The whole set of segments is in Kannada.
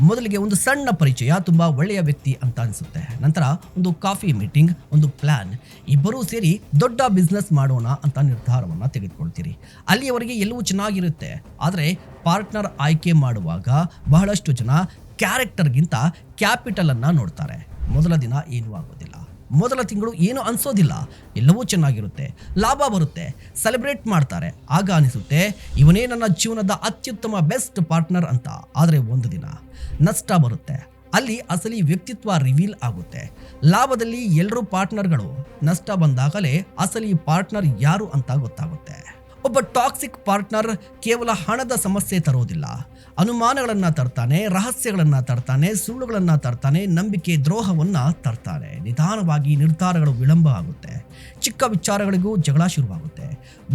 ಮೊದಲಿಗೆ ಒಂದು ಸಣ್ಣ ಪರಿಚಯ, ತುಂಬಾ ಒಳ್ಳೆಯ ವ್ಯಕ್ತಿ ಅಂತ ಅನಿಸುತ್ತೆ. ನಂತರ ಒಂದು ಕಾಫಿ ಮೀಟಿಂಗ್, ಒಂದು ಪ್ಲಾನ್, ಇಬ್ಬರೂ ಸೇರಿ ದೊಡ್ಡ ಬಿಸ್ನೆಸ್ ಮಾಡೋಣ ಅಂತ ನಿರ್ಧಾರವನ್ನು ತೆಗೆದುಕೊಳ್ತೀರಿ. ಅಲ್ಲಿಯವರೆಗೆ ಎಲ್ಲವೂ ಚೆನ್ನಾಗಿರುತ್ತೆ. ಆದರೆ ಪಾರ್ಟ್ನರ್ ಆಯ್ಕೆ ಮಾಡುವಾಗ ಬಹಳಷ್ಟು ಜನ ಕ್ಯಾರೆಕ್ಟರ್ಗಿಂತ ಕ್ಯಾಪಿಟಲ್ ಅನ್ನ ನೋಡ್ತಾರೆ. ಮೊದಲ ದಿನ ಏನೂ ಆಗೋದಿಲ್ಲ, ಮೊದಲ ತಿಂಗಳು ಏನು ಅನ್ಸೋದಿಲ್ಲ, ಎಲ್ಲವೂ ಚೆನ್ನಾಗಿರುತ್ತೆ, ಲಾಭ ಬರುತ್ತೆ, ಸೆಲೆಬ್ರೇಟ್ ಮಾಡ್ತಾರೆ. ಆಗ ಅನಿಸುತ್ತೆ ಇವನೇ ನನ್ನ ಜೀವನದ ಅತ್ಯುತ್ತಮ ಬೆಸ್ಟ್ ಪಾರ್ಟ್ನರ್ ಅಂತ. ಆದರೆ ಒಂದು ದಿನ ನಷ್ಟ ಬರುತ್ತೆ. ಅಲ್ಲಿ ಅಸಲಿ ವ್ಯಕ್ತಿತ್ವ ರಿವೀಲ್ ಆಗುತ್ತೆ. ಲಾಭದಲ್ಲಿ ಎಲ್ಲರೂ ಪಾರ್ಟ್ನರ್ಗಳು, ನಷ್ಟ ಬಂದಾಗಲೇ ಅಸಲಿ ಪಾರ್ಟ್ನರ್ ಯಾರು ಅಂತ ಗೊತ್ತಾಗುತ್ತೆ. ಒಬ್ಬ ಟಾಕ್ಸಿಕ್ ಪಾರ್ಟ್ನರ್ ಕೇವಲ ಹಣದ ಸಮಸ್ಯೆ ತರೋದಿಲ್ಲ, ಅನುಮಾನಗಳನ್ನು ತರ್ತಾನೆ, ರಹಸ್ಯಗಳನ್ನು ತರ್ತಾನೆ, ಸುಳ್ಳುಗಳನ್ನು ತರ್ತಾನೆ, ನಂಬಿಕೆ ದ್ರೋಹವನ್ನು ತರ್ತಾನೆ. ನಿಧಾನವಾಗಿ ನಿರ್ಧಾರಗಳು ವಿಳಂಬ ಆಗುತ್ತೆ, ಚಿಕ್ಕ ವಿಚಾರಗಳಿಗೂ ಜಗಳ ಶುರುವಾಗುತ್ತೆ.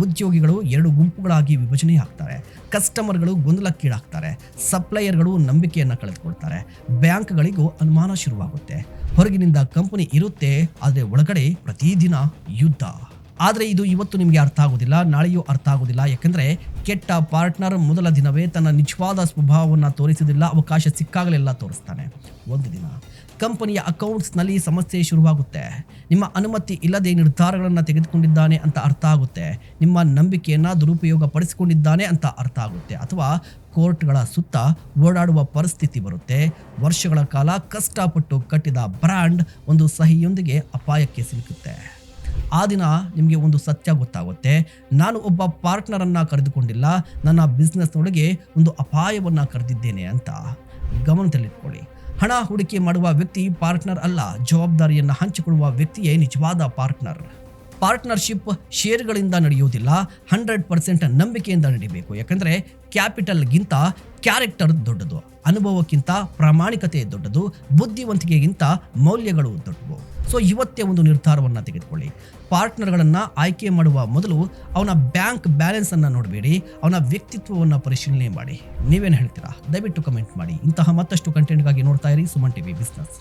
ಉದ್ಯೋಗಿಗಳು ಎರಡು ಗುಂಪುಗಳಾಗಿ ವಿಭಜನೆ ಆಗ್ತಾರೆ, ಕಸ್ಟಮರ್ಗಳು ಗೊಂದಲಕ್ಕೀಡಾಗ್ತಾರೆ, ಸಪ್ಲೈಯರ್ಗಳು ನಂಬಿಕೆಯನ್ನು ಕಳೆದುಕೊಳ್ತಾರೆ, ಬ್ಯಾಂಕ್ಗಳಿಗೂ ಅನುಮಾನ ಶುರುವಾಗುತ್ತೆ. ಹೊರಗಿನಿಂದ ಕಂಪನಿ ಇರುತ್ತೆ, ಆದರೆ ಒಳಗಡೆ ಪ್ರತಿದಿನ ಯುದ್ಧ. ಆದರೆ ಇದು ಇವತ್ತು ನಿಮಗೆ ಅರ್ಥ ಆಗೋದಿಲ್ಲ, ನಾಳೆಯೂ ಅರ್ಥ ಆಗೋದಿಲ್ಲ. ಯಾಕೆಂದರೆ ಕೆಟ್ಟ ಪಾರ್ಟ್ನರ್ ಮೊದಲ ದಿನವೇ ತನ್ನ ನಿಜವಾದ ಸ್ವಭಾವವನ್ನು ತೋರಿಸೋದಿಲ್ಲ, ಅವಕಾಶ ಸಿಕ್ಕಾಗಲೆಲ್ಲ ತೋರಿಸ್ತಾನೆ. ಒಂದು ದಿನ ಕಂಪನಿಯ ಅಕೌಂಟ್ಸ್ನಲ್ಲಿ ಸಮಸ್ಯೆ ಶುರುವಾಗುತ್ತೆ. ನಿಮ್ಮ ಅನುಮತಿ ಇಲ್ಲದೆ ನಿರ್ಧಾರಗಳನ್ನು ತೆಗೆದುಕೊಂಡಿದ್ದಾನೆ ಅಂತ ಅರ್ಥ ಆಗುತ್ತೆ. ನಿಮ್ಮ ನಂಬಿಕೆಯನ್ನು ದುರುಪಯೋಗ ಪಡಿಸಿಕೊಂಡಿದ್ದಾನೆ ಅಂತ ಅರ್ಥ ಆಗುತ್ತೆ. ಅಥವಾ ಕೋರ್ಟ್ಗಳ ಸುತ್ತ ಓಡಾಡುವ ಪರಿಸ್ಥಿತಿ ಬರುತ್ತೆ. ವರ್ಷಗಳ ಕಾಲ ಕಷ್ಟಪಟ್ಟು ಕಟ್ಟಿದ ಬ್ರ್ಯಾಂಡ್ ಒಂದು ಸಹಿಯೊಂದಿಗೆ ಅಪಾಯಕ್ಕೆ ಸಿಲುಕುತ್ತೆ. ಆ ದಿನ ನಿಮಗೆ ಒಂದು ಸತ್ಯ ಗೊತ್ತಾಗುತ್ತೆ, ನಾನು ಒಬ್ಬ ಪಾರ್ಟ್ನರನ್ನು ಕರೆದುಕೊಂಡಿಲ್ಲ, ನನ್ನ ಬಿಸ್ನೆಸ್ನೊಳಗೆ ಒಂದು ಅಪಾಯವನ್ನು ಕರೆದಿದ್ದೇನೆ ಅಂತ. ಗಮನದಲ್ಲಿಟ್ಕೊಳ್ಳಿ, ಹಣ ಹೂಡಿಕೆ ಮಾಡುವ ವ್ಯಕ್ತಿ ಪಾರ್ಟ್ನರ್ ಅಲ್ಲ, ಜವಾಬ್ದಾರಿಯನ್ನು ಹಂಚಿಕೊಳ್ಳುವ ವ್ಯಕ್ತಿಯೇ ನಿಜವಾದ ಪಾರ್ಟ್ನರ್. ಪಾರ್ಟ್ನರ್ಶಿಪ್ ಶೇರ್ಗಳಿಂದ ನಡೆಯುವುದಿಲ್ಲ, 100% ನಂಬಿಕೆಯಿಂದ ನಡೀಬೇಕು. ಯಾಕಂದರೆ ಕ್ಯಾಪಿಟಲ್ಗಿಂತ ಕ್ಯಾರೆಕ್ಟರ್ ದೊಡ್ಡದು, ಅನುಭವಕ್ಕಿಂತ ಪ್ರಾಮಾಣಿಕತೆ ದೊಡ್ಡದು, ಬುದ್ಧಿವಂತಿಕೆಗಿಂತ ಮೌಲ್ಯಗಳು ದೊಡ್ಡವು. ಸೊ ಇವತ್ತೇ ಒಂದು ನಿರ್ಧಾರವನ್ನು ತೆಗೆದುಕೊಳ್ಳಿ. ಪಾರ್ಟ್ನರ್ಗಳನ್ನು ಆಯ್ಕೆ ಮಾಡುವ ಮೊದಲು ಅವನ ಬ್ಯಾಂಕ್ ಬ್ಯಾಲೆನ್ಸನ್ನು ನೋಡಬೇಡಿ, ಅವನ ವ್ಯಕ್ತಿತ್ವವನ್ನು ಪರಿಶೀಲನೆ ಮಾಡಿ. ನೀವೇನು ಹೇಳ್ತೀರಾ? ದಯವಿಟ್ಟು ಕಮೆಂಟ್ ಮಾಡಿ. ಇಂತಹ ಮತ್ತಷ್ಟು ಕಂಟೆಂಟ್ಗಾಗಿ ನೋಡ್ತಾ ಇರಿ ಸುಮನ್ ಟಿವಿ ಬಿಸ್ನೆಸ್.